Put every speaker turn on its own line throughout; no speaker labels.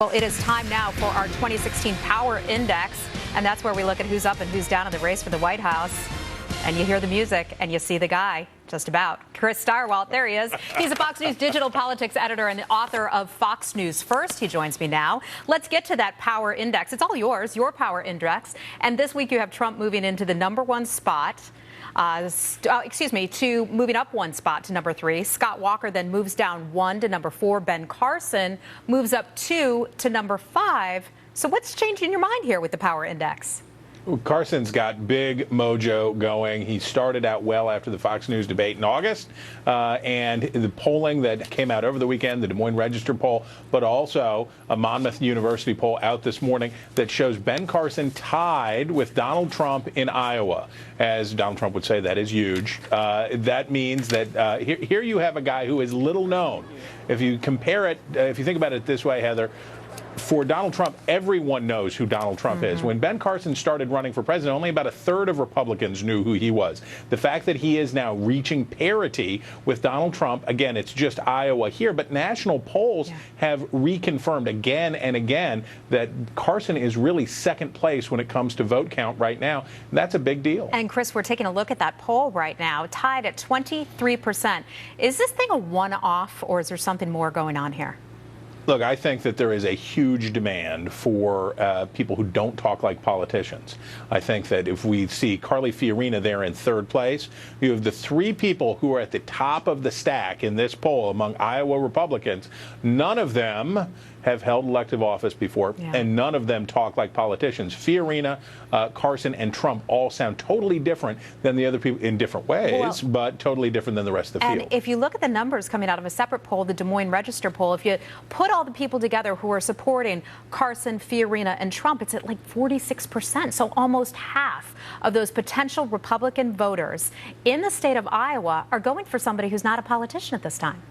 Well, it is time now for our 2016 Power Index, and that's where we look at who's up and who's down in the race for the White House. And you hear the music, and you see the guy, just about. Chris Starwalt, there he is. He's a Fox News digital politics editor and the author of Fox News First. He joins me now. Let's get to that Power Index. It's all yours, your Power Index. And this week you have Trump moving into the #1 spot. To moving up 1 spot to #3. Scott Walker then moves down 1 to #4. Ben Carson moves up 2 to #5. So what's changing your mind here with the Power Index?
Carson's got big mojo going. He started out well after the Fox News debate in August, and the polling that came out over the weekend, the Des Moines Register poll, but also a Monmouth University poll out this morning that shows Ben Carson tied with Donald Trump in Iowa. As Donald Trump would say, that is huge. That means that here you have a guy who is little known. If you compare it, if you think about it this way, Heather, for Donald Trump, everyone knows who Donald Trump is. When Ben Carson started running for president, only about 1/3 of Republicans knew who he was. The fact that he is now reaching parity with Donald Trump, again, it's just Iowa here, but national polls have reconfirmed again and again that Carson is really second place when it comes to vote count right now. That's a big deal.
And Chris, we're taking a look at that poll right now, tied at 23%. Is this thing a one-off, or is there something more going on here?
Look, I think that there is a huge demand for people who don't talk like politicians. I think that if we see Carly Fiorina there in 3rd place, you have the 3 people who are at the top of the stack in this poll among Iowa Republicans. None of them have held elective office before, and none of them talk like politicians. Fiorina, Carson, and Trump all sound totally different than the other people in different ways, but totally different than the rest of the field.
And if you look at the numbers coming out of a separate poll, the Des Moines Register poll, if you put all the people together who are supporting Carson, Fiorina, and Trump, it's at like 46%. So almost half of those potential Republican voters in the state of Iowa are going for somebody who's not a politician at this time.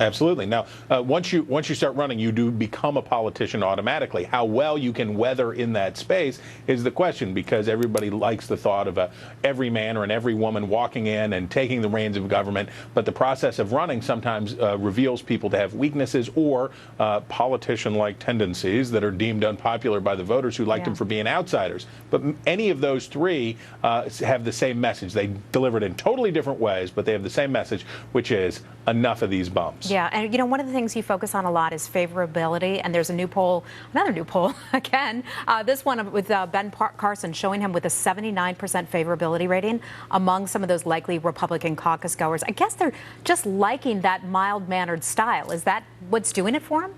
Absolutely. Now, once you start running, you do become a politician automatically. How well you can weather in that space is the question, because everybody likes the thought of every man or an every woman walking in and taking the reins of government. But the process of running sometimes reveals people to have weaknesses or politician-like tendencies that are deemed unpopular by the voters who like them for being outsiders. But any of those 3 have the same message. They deliver it in totally different ways, but they have the same message, which is enough of these bums.
Yeah, and you know, one of the things you focus on a lot is favorability, and there's a new poll, another new poll again, this one with Ben Carson showing him with a 79% favorability rating among some of those likely Republican caucus goers. I guess they're just liking that mild-mannered style. Is that what's doing it for him?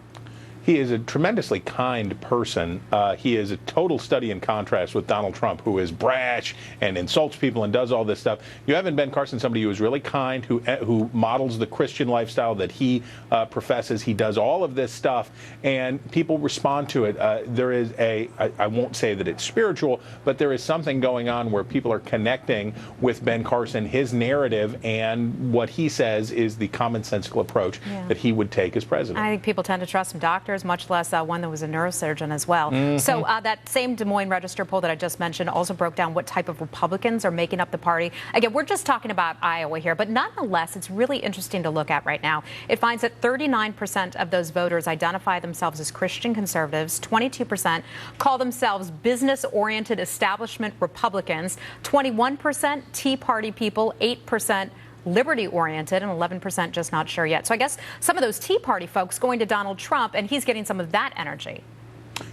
He is a tremendously kind person. He is a total study in contrast with Donald Trump, who is brash and insults people and does all this stuff. You have in Ben Carson somebody who is really kind, who models the Christian lifestyle that he professes. He does all of this stuff, and people respond to it. There is I won't say that it's spiritual, but there is something going on where people are connecting with Ben Carson, his narrative, and what he says is the commonsensical approach that he would take as president.
I think people tend to trust some doctors, much less one that was a neurosurgeon as well. So that same Des Moines Register poll that I just mentioned also broke down what type of Republicans are making up the party. Again, we're just talking about Iowa here, but nonetheless, it's really interesting to look at right now. It finds that 39% of those voters identify themselves as Christian conservatives, 22% call themselves business-oriented establishment Republicans, 21% Tea Party people, 8% liberty-oriented, and 11% just not sure yet. So I guess some of those Tea Party folks going to Donald Trump, and he's getting some of that energy.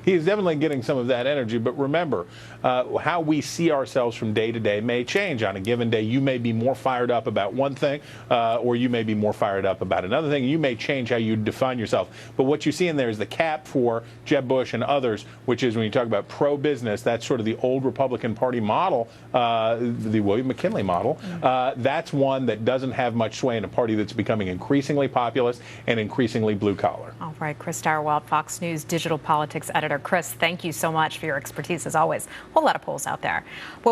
He's definitely getting some of that energy, but remember, how we see ourselves from day to day may change. On a given day, you may be more fired up about one thing, or you may be more fired up about another thing. You may change how you define yourself. But what you see in there is the cap for Jeb Bush and others, which is when you talk about pro-business, that's sort of the old Republican Party model, the William McKinley model. That's one that doesn't have much sway in a party that's becoming increasingly populist and increasingly blue-collar.
All right, Chris Starwalt, Fox News digital politics editor. Chris, thank you so much for your expertise as always. A whole lot of polls out there. Well,